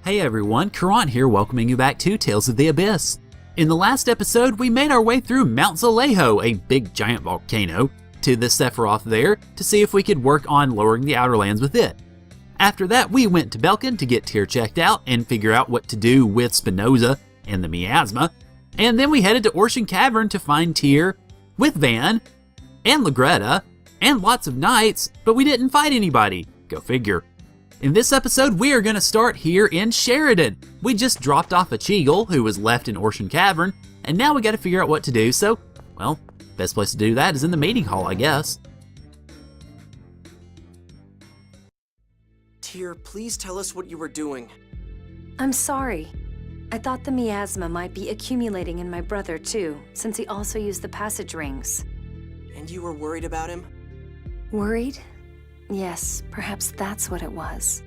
Hey everyone, Caront here welcoming you back to Tales of the Abyss. In the last episode, we made our way through Mount Zaleho, a big giant volcano, to the Sephiroth there to see if we could work on lowering the Outer Lands with it. After that, we went to Beckons to get Tyr checked out and figure out what to do with Spinoza and the miasma, and then we headed to Ocean Cavern to find Tyr with Van and Legretta and lots of knights, but we didn't fight anybody. Go figure. In this episode, we are going to start here in Sheridan. We just dropped off a Cheagle who was left in Ocean Cavern, and now we got to figure out what to do, so, well, best place to do that is in the meeting hall, I guess. Tyr, please tell us what you were doing. I'm sorry. I thought the miasma might be accumulating in my brother too, since he also used the passage rings. And you were worried about him? Worried? Yes, perhaps that's what it was.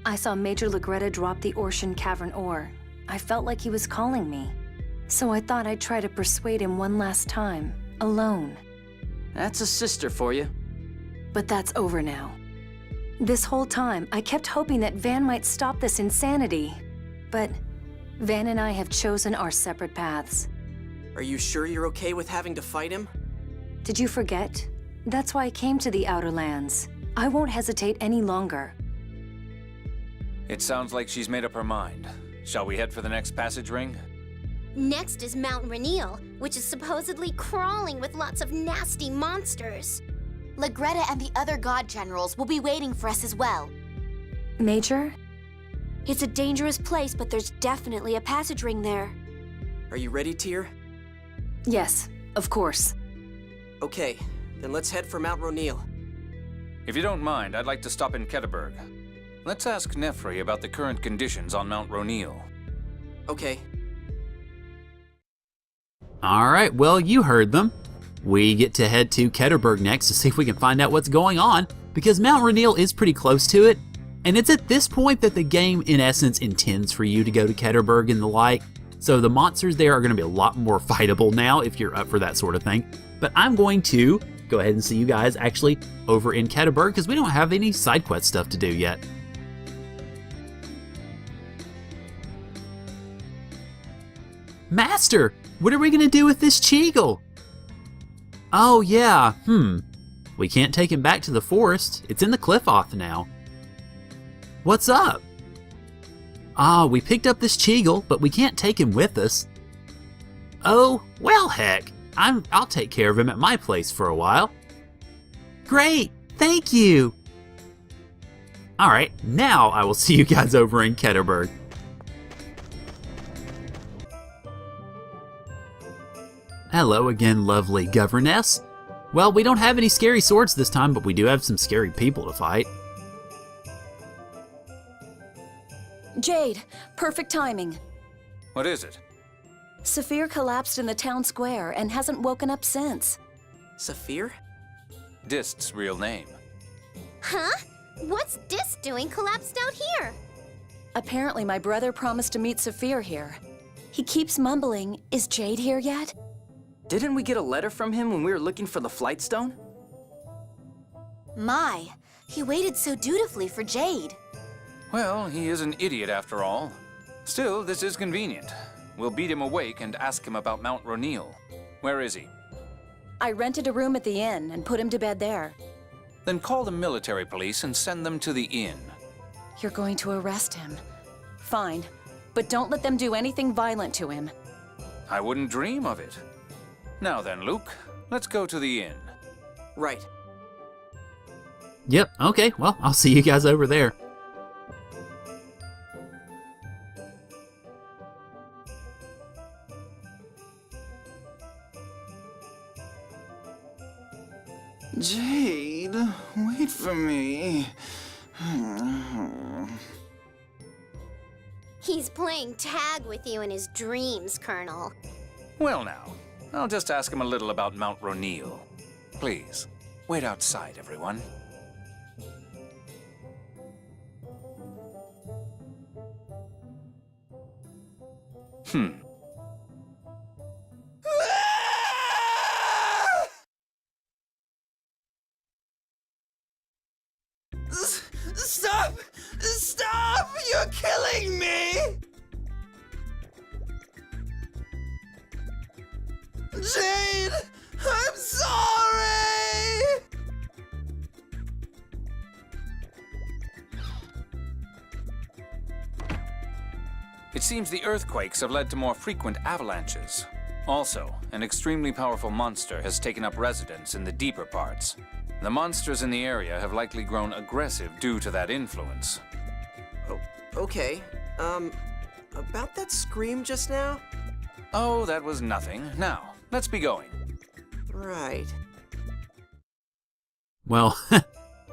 I saw Major Legretta drop the Ocean Cavern ore. I felt like he was calling me. So I thought I'd try to persuade him one last time, alone. That's a sister for you. But that's over now. This whole time, I kept hoping that Van might stop this insanity. But Van and I have chosen our separate paths. Are you sure you're okay with having to fight him? Did you forget? That's why I came to the Outer Lands. I won't hesitate any longer. It sounds like she's made up her mind. Shall we head for the next passage ring? Next is Mount Roneal, which is supposedly crawling with lots of nasty monsters. Legretta and the other god generals will be waiting for us as well. Major? It's a dangerous place, but there's definitely a passage ring there. Are you ready, Tyr? Yes, of course. Okay, then let's head for Mount Roneal. If you don't mind, I'd like to stop in Quettaburg. Let's ask Nefri about the current conditions on Mount Roneal. Okay. Alright, well, you heard them. We get to head to Quettaburg next to see if we can find out what's going on, because Mount Roneal is pretty close to it, and it's at this point that the game, in essence, intends for you to go to Quettaburg and the like, so the monsters there are going to be a lot more fightable now if you're up for that sort of thing. But I'm going to go ahead and see you guys actually over in Quettaburg, because we don't have any side quest stuff to do yet. Master, what are we going to do with this Cheagle? Oh yeah, we can't take him back to the forest. It's in the Cliffoth now. What's up? We picked up this Cheagle, but we can't take him with us. Oh, well heck, I'll take care of him at my place for a while. Great, thank you. Alright, now I will see you guys over in Quettaburg. Hello again, lovely governess. Well, we don't have any scary swords this time, but we do have some scary people to fight. Jade, perfect timing. What is it? Saphir collapsed in the town square and hasn't woken up since. Saphir? Dist's real name. Huh? What's Dis doing collapsed out here? Apparently my brother promised to meet Saphir here. He keeps mumbling, "Is Jade here yet?" Didn't we get a letter from him when we were looking for the Flight Stone? My, he waited so dutifully for Jade. Well, he is an idiot after all. Still, this is convenient. We'll beat him awake and ask him about Mount Roneal. Where is he? I rented a room at the inn and put him to bed there. Then call the military police and send them to the inn. You're going to arrest him. Fine, but don't let them do anything violent to him. I wouldn't dream of it. Now then, Luke, let's go to the inn. Right. Yep, okay, well, I'll see you guys over there. Jade, wait for me. He's playing tag with you in his dreams, Colonel. Well now, I'll just ask him a little about Mount Roneal. Please, wait outside, everyone. Stop! Stop! You're killing kidding me? Jade, I'm sorry! It seems the earthquakes have led to more frequent avalanches. Also, an extremely powerful monster has taken up residence in the deeper parts. The monsters in the area have likely grown aggressive due to that influence. Oh, okay. About that scream just now? Oh, that was nothing. Now, let's be going. Right. Well,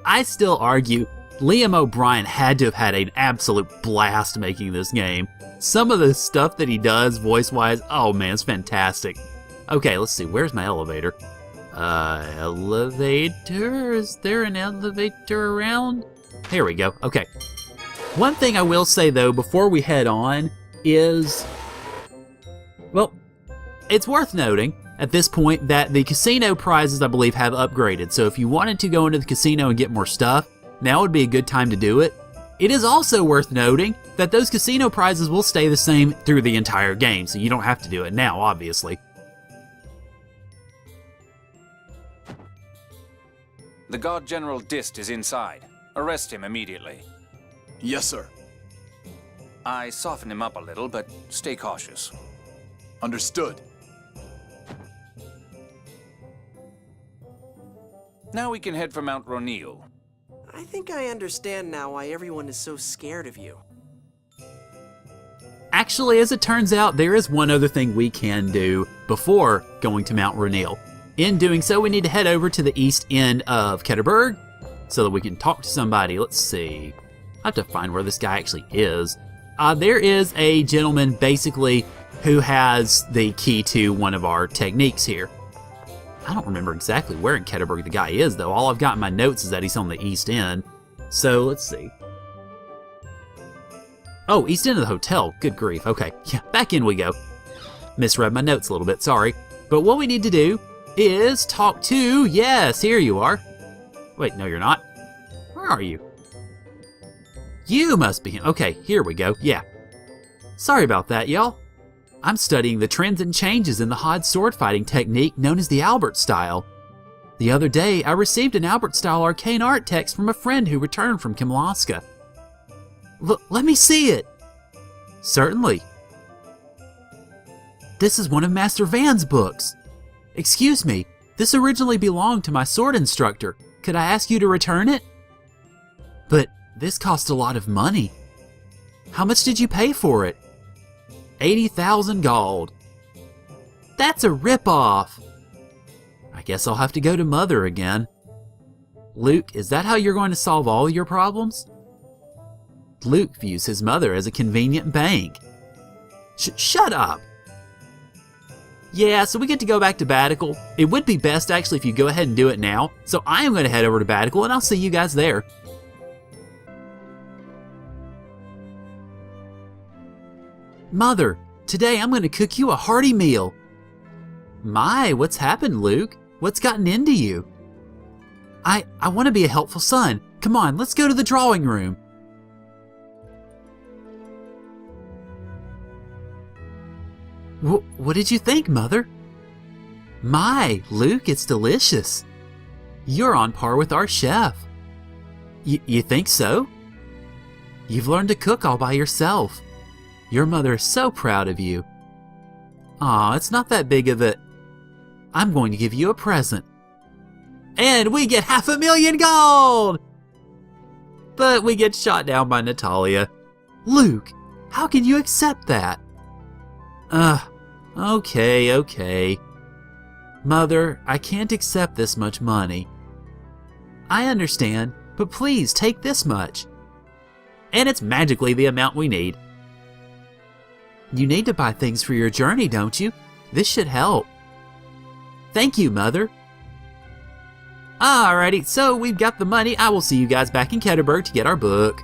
I still argue Liam O'Brien had to have had an absolute blast making this game. Some of the stuff that he does voice-wise, oh man, it's fantastic. Okay, let's see, where's my elevator? Elevator? Is there an elevator around? Here we go, okay. One thing I will say though, before we head on, is, well, it's worth noting at this point that the casino prizes, I believe, have upgraded. So if you wanted to go into the casino and get more stuff, now would be a good time to do it. It is also worth noting that those casino prizes will stay the same through the entire game, so you don't have to do it now, obviously. The God General Dist is inside. Arrest him immediately. Yes, sir. I softened him up a little, but stay cautious. Understood. Now we can head for Mount Roneal. I think I understand now why everyone is so scared of you. Actually, as it turns out, there is one other thing we can do before going to Mount Roneal. In doing so, we need to head over to the east end of Quettaburg so that we can talk to somebody. Let's see. I have to find where this guy actually is. There is a gentleman, basically, who has the key to one of our techniques here. I don't remember exactly where in Quettaburg the guy is, though. All I've got in my notes is that he's on the east end. So, let's see. Oh, east end of the hotel. Good grief. Okay, yeah, back in we go. Misread my notes a little bit, sorry. But what we need to do is talk to... Yes, here you are. Wait, no, you're not. Where are you? You must be him. Okay, here we go. Yeah. Sorry about that, y'all. I'm studying the trends and changes in the Hod sword fighting technique known as the Albert style. The other day, I received an Albert style arcane art text from a friend who returned from Kimlaska. Let me see it. Certainly. This is one of Master Van's books. Excuse me, this originally belonged to my sword instructor. Could I ask you to return it? But this cost a lot of money. How much did you pay for it? 80,000 gold. That's a ripoff. I guess I'll have to go to Mother again. Luke, is that how you're going to solve all your problems? Luke views his mother as a convenient bank. Shut up. Yeah, so we get to go back to Badical. It would be best actually if you go ahead and do it now. So I am going to head over to Badical and I'll see you guys there. Mother, today I'm going to cook you a hearty meal. My, what's happened, Luke? What's gotten into you? I want to be a helpful son. Come on, let's go to the drawing room. What did you think, Mother? My, Luke, it's delicious. You're on par with our chef. You think so? You've learned to cook all by yourself. Your mother is so proud of you. Aw, it's not that big of a... I'm going to give you a present. And we get 500,000 gold! But we get shot down by Natalia. Luke, how can you accept that? Okay. Mother, I can't accept this much money. I understand, but please take this much. And it's magically the amount we need. You need to buy things for your journey, don't you? This should help. Thank you, Mother. Alrighty, so we've got the money. I will see you guys back in Quettaburg to get our book.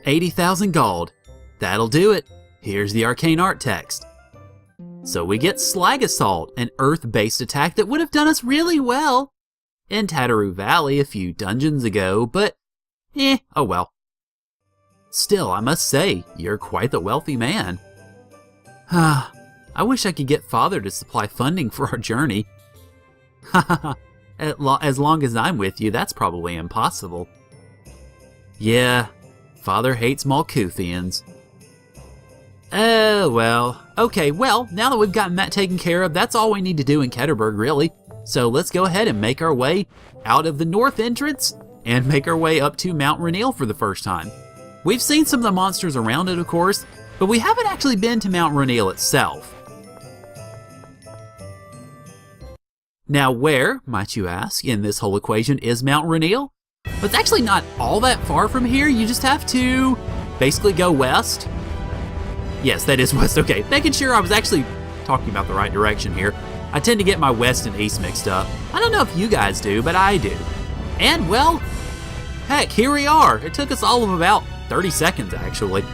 80,000 gold. That'll do it. Here's the arcane art text. So we get Slag Assault, an earth-based attack that would have done us really well in Tatteroo Valley a few dungeons ago, but Oh well. Still, I must say, you're quite the wealthy man. I wish I could get Father to supply funding for our journey. As long as I'm with you, that's probably impossible. Yeah, Father hates Malkuthians. Oh, well. Okay, well, now that we've gotten that taken care of, that's all we need to do in Quettaburg, really. So let's go ahead and make our way out of the north entrance and make our way up to Mount Roneal for the first time. We've seen some of the monsters around it, of course, but we haven't actually been to Mount Roneal itself. Now where, might you ask, in this whole equation is Mount Roneal? But it's actually not all that far from here. You just have to basically go west. Yes, that is west. Okay, making sure I was actually talking about the right direction here. I tend to get my west and east mixed up. I don't know if you guys do, but I do. And, well, heck, here we are. It took us all of about 30 seconds, actually.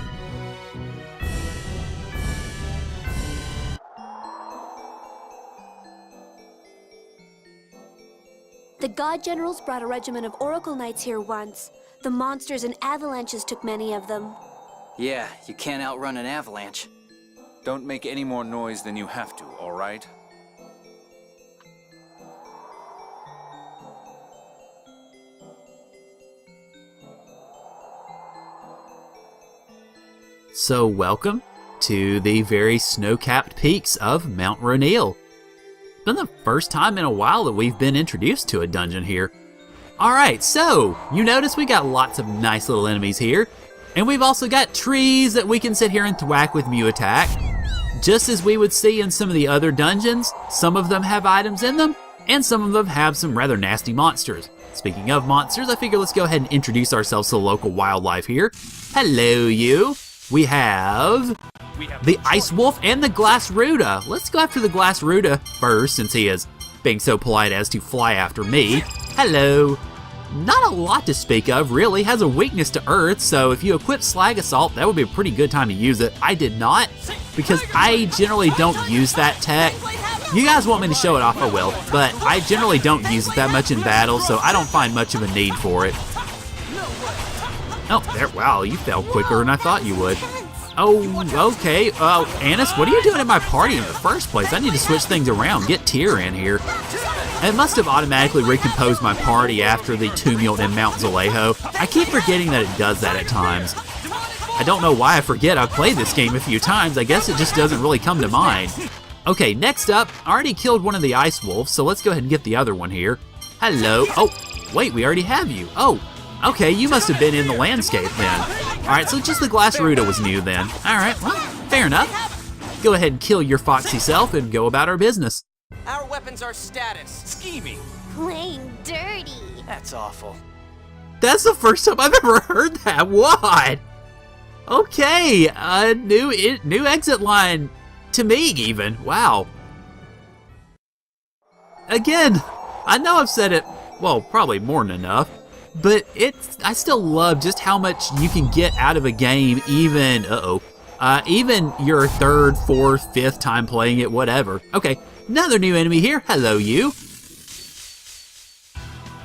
The God Generals brought a regiment of Oracle Knights here once. The monsters and avalanches took many of them. Yeah, you can't outrun an avalanche. Don't make any more noise than you have to, all right? So welcome to the very snow-capped peaks of Mount Roneal. It's been the first time in a while that we've been introduced to a dungeon here. Alright, so you notice we got lots of nice little enemies here. And we've also got trees that we can sit here and thwack with Mew Attack. Just as we would see in some of the other dungeons, some of them have items in them, and some of them have some rather nasty monsters. Speaking of monsters, I figure let's go ahead and introduce ourselves to the local wildlife here. Hello, you. We have the Ice Wolf and the Glass Ruda. Let's go after the Glass Ruda first, since he is being so polite as to fly after me. Hello. Not a lot to speak of, really. Has a weakness to Earth, so if you equip Slag Assault, that would be a pretty good time to use it. I did not, because I generally don't use that tech. You guys want me to show it off, I will, but I generally don't use it that much in battle, so I don't find much of a need for it. Oh, there, wow, you fell quicker than I thought you would. Oh, okay. Annis, what are you doing in my party in the first place? I need to switch things around, get Tyr in here. It must have automatically recomposed my party after the tumult in Mount Zalejo. I keep forgetting that it does that at times. I don't know why I forget. I've played this game a few times. I guess it just doesn't really come to mind. Okay, next up, I already killed one of the Ice Wolves, so let's go ahead and get the other one here. Hello. Oh, wait, we already have you. Oh, okay, you must have been in the landscape then. Alright, so just the Glass Ruda was new then. Alright, well, fair enough. Go ahead and kill your foxy self and go about our business. Our weapons are status. Scheming. Playing dirty. That's awful. That's the first time I've ever heard that. What? Okay, new exit line to me even. Wow. Again, I know I've said it, well, probably more than enough, but I still love just how much you can get out of a game even, even your third, fourth, fifth time playing it, whatever. Okay, another new enemy here. Hello, you.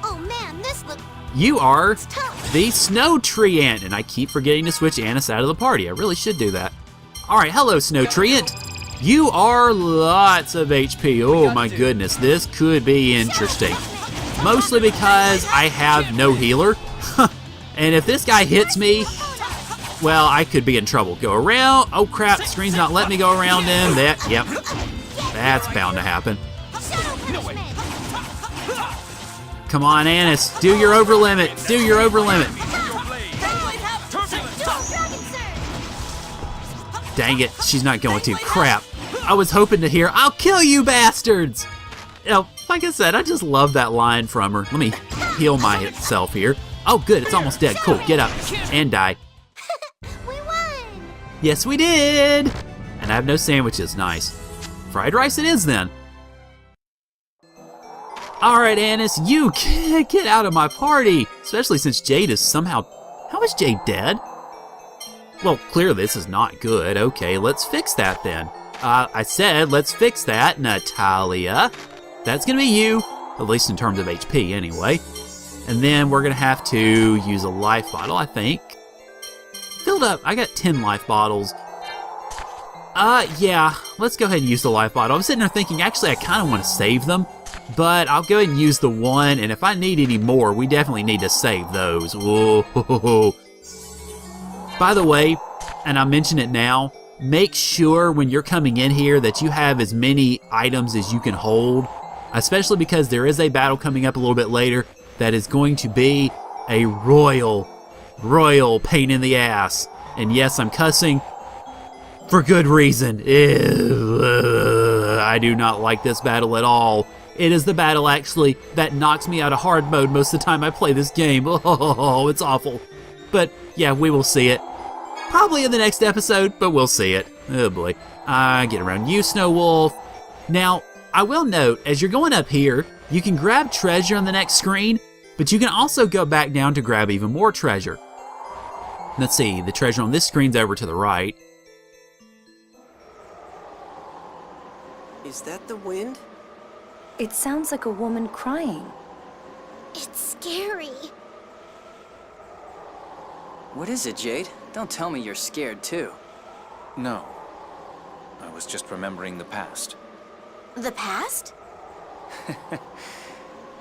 Oh man, this looks You are tough. the Snow Treant, and I keep forgetting to switch Annis out of the party. I really should do that. Alright, hello, Snow Treant. You are lots of HP. Oh my goodness, this could be interesting. Mostly because I have no healer. And if this guy hits me, well, I could be in trouble. Go around. Oh crap, the screen's not letting me go around him. Yep. That's bound to happen. Come on, Annis. Do your over limit. Do your over limit. Dang it, she's not going to. Crap. I was hoping to hear, "I'll kill you, bastards!" You know, like I said, I just love that line from her. Let me heal myself here. Oh, good, it's almost dead. Cool, get up and die. We won. Yes, we did! And I have no sandwiches. Nice. Fried rice it is, then. Alright, Annis, you get out of my party! Especially since Jade is somehow... How is Jade dead? Well, clearly this is not good. Okay, let's fix that then. I said let's fix that, Natalia. That's gonna be you, at least in terms of HP anyway. And then we're going to have to use a life bottle, I think. Filled up. I got 10 life bottles. Yeah, let's go ahead and use the life bottle. I'm sitting there thinking, actually, I kind of want to save them. But I'll go ahead and use the one, and if I need any more, we definitely need to save those. Whoa. By the way, and I mention it now, make sure when you're coming in here that you have as many items as you can hold, especially because there is a battle coming up a little bit later that is going to be a royal pain in the ass. And yes, I'm cussing for good reason. I do not like this battle at all. It is the battle, actually, that knocks me out of hard mode most of the time I play this game. Oh, it's awful. But, yeah, we will see it. Probably in the next episode, but we'll see it. Oh, boy. Get around you, Snow Wolf. Now, I will note, as you're going up here, you can grab treasure on the next screen, but you can also go back down to grab even more treasure. Let's see, the treasure on this screen's over to the right. Is that the wind? It sounds like a woman crying. It's scary. What is it, Jade? Don't tell me you're scared, too. No. I was just remembering the past. The past?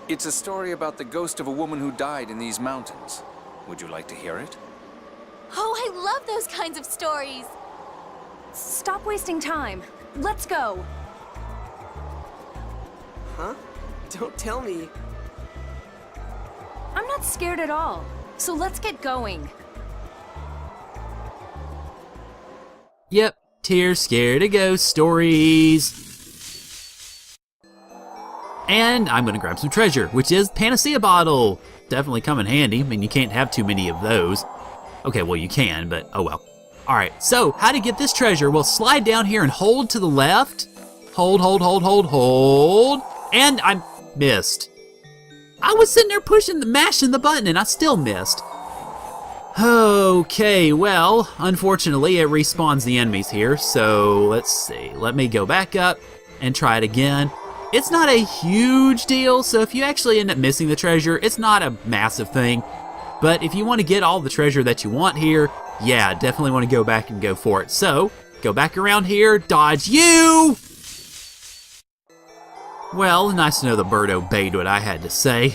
It's a story about the ghost of a woman who died in these mountains. Would you like to hear it? Oh, I love those kinds of stories. Stop wasting time. Let's go. Huh? Don't tell me. I'm not scared at all. So let's get going. Yep, Tears Scared of Ghost Stories. And I'm going to grab some treasure, which is Panacea Bottle. Definitely come in handy. I mean, you can't have too many of those. Okay, well, you can, but oh well. All right, so how to get this treasure? Well, slide down here and hold to the left. Hold. And I missed. I was sitting there mashing the button, and I still missed. Okay, well, unfortunately, it respawns the enemies here, so let's see. Let me go back up and try it again. It's not a huge deal, so if you actually end up missing the treasure, it's not a massive thing. But if you want to get all the treasure that you want here, yeah, definitely want to go back and go for it. So, go back around here, dodge you! Well, nice to know the bird obeyed what I had to say.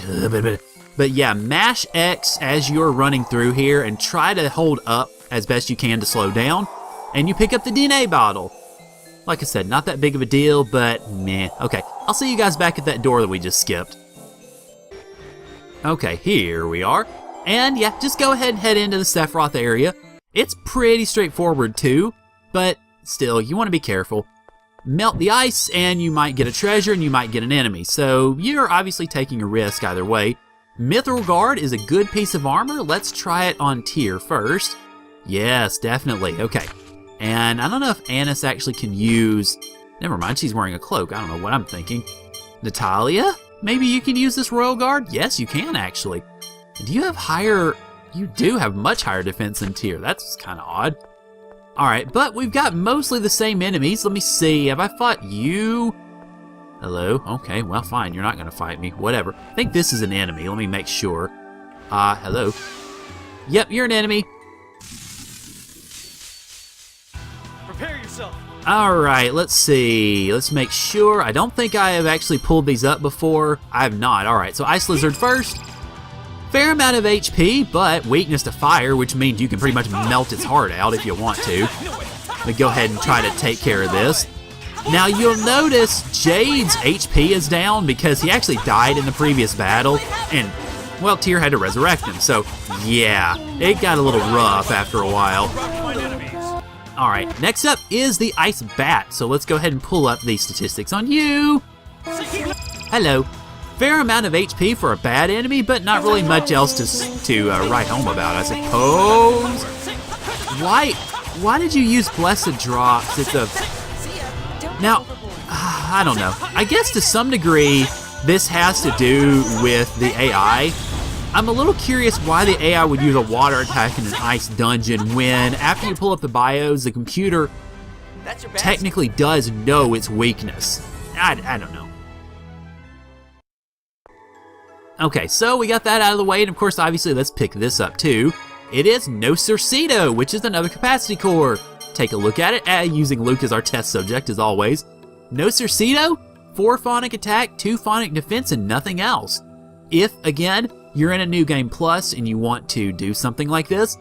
But yeah, mash X as you're running through here and try to hold up as best you can to slow down. And you pick up the DNA bottle. Like I said, not that big of a deal, but meh. Okay, I'll see you guys back at that door that we just skipped. Okay, here we are. And yeah, just go ahead and head into the Sephiroth area. It's pretty straightforward too, but still, you want to be careful. Melt the ice and you might get a treasure and you might get an enemy. So you're obviously taking a risk either way. Mithril Guard is a good piece of armor. Let's try it on Tyr first. Yes, definitely. Okay. And I don't know if Annis actually can use... Never mind, she's wearing a cloak. I don't know what I'm thinking. Natalia? Maybe you can use this Royal Guard? Yes, you can actually. Do you have higher... You do have much higher defense than Tyr. That's kind of odd. Alright, but we've got mostly the same enemies. Let me see. Have I fought you? Hello? Okay, well, fine. You're not going to fight me. Whatever. I think this is an enemy. Let me make sure. Hello. Yep, you're an enemy. Prepare yourself. Alright, let's see. Let's make sure. I don't think I have actually pulled these up before. I have not. Alright, so Ice Lizard first. Fair amount of HP, but weakness to fire, which means you can pretty much melt its heart out if you want to. But go ahead and try to take care of this. Now you'll notice Jade's HP is down because he actually died in the previous battle, and, well, Tyr had to resurrect him, so yeah, it got a little rough after a while. Alright, next up is the Ice Bat, so let's go ahead and pull up the statistics on you. Hello. Fair amount of HP for a bad enemy, but not really much else to write home about, I suppose. Why did you use Blessed Drops? It's a... Now, I don't know. I guess to some degree, this has to do with the AI. I'm a little curious why the AI would use a water attack in an ice dungeon when, after you pull up the bios, the computer technically does know its weakness. I don't know. Okay, so we got that out of the way, and of course, obviously, let's pick this up too. It is No Cercedo, which is another capacity core. Take a look at it, using Luke as our test subject, as always. No Cercedo, 4 phonic attack, 2 phonic defense, and nothing else. If, again, you're in a New Game Plus and you want to do something like this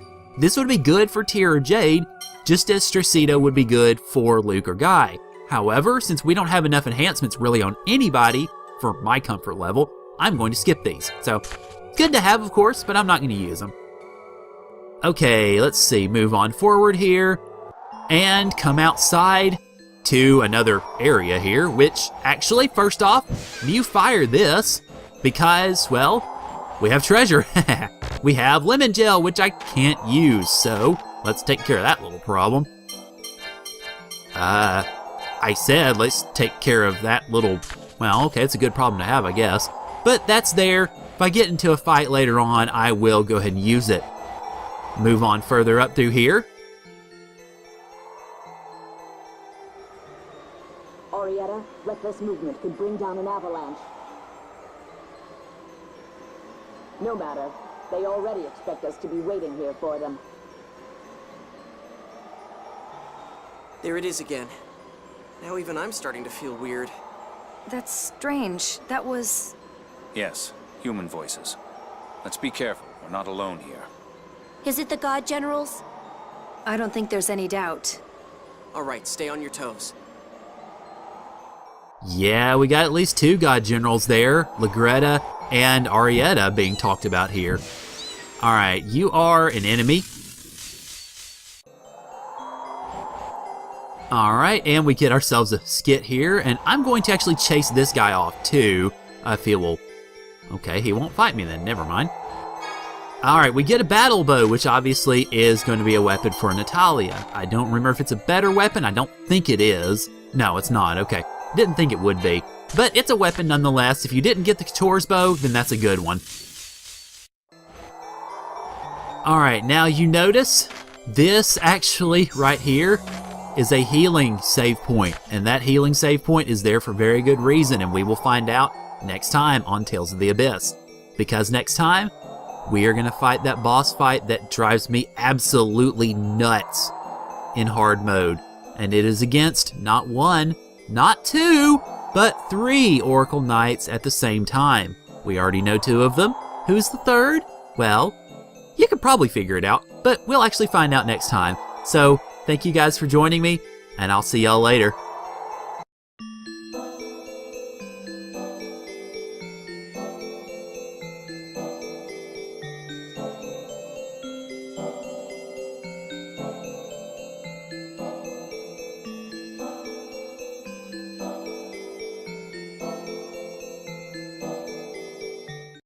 would be good for Tyr or Jade, just as Cercedo would be good for Luke or Guy. However, since we don't have enough enhancements really on anybody for my comfort level, I'm going to skip these. So, good to have, of course, but I'm not going to use them. Okay, let's see, move on forward here, and come outside to another area here, which actually, first off, you fire this, because, well, we have treasure. We have lemon gel, which I can't use, so let's take care of that little problem. I said let's take care of that little, well, okay, it's a good problem to have, I guess. But that's there. If I get into a fight later on, I will go ahead and use it. Move on further up through here. Orietta, reckless movement could bring down an avalanche. No matter. They already expect us to be waiting here for them. There it is again. Now even I'm starting to feel weird. That's strange. That was... Yes, human voices. Let's be careful. We're not alone here. Is it the God Generals? I don't think there's any doubt. Alright, stay on your toes. Yeah, we got at least 2 God Generals there, Legretta and Arietta being talked about here. Alright, you are an enemy. Alright, and we get ourselves a skit here, and I'm going to actually chase this guy off too. I feel, well, okay, he won't fight me then, never mind. Alright, we get a battle bow, which obviously is going to be a weapon for Natalia. I don't remember if it's a better weapon, I don't think it is. No, it's not, okay. Didn't think it would be. But it's a weapon nonetheless. If you didn't get the Couture's bow, then that's a good one. Alright, now you notice this actually right here is a healing save point. And that healing save point is there for very good reason, and we will find out next time on Tales of the Abyss. Because next time, we are going to fight that boss fight that drives me absolutely nuts in hard mode. And it is against not 1, not 2, but 3 Oracle Knights at the same time. We already know 2 of them. Who's the 3rd? Well, you could probably figure it out, but we'll actually find out next time. So, thank you guys for joining me, and I'll see y'all later.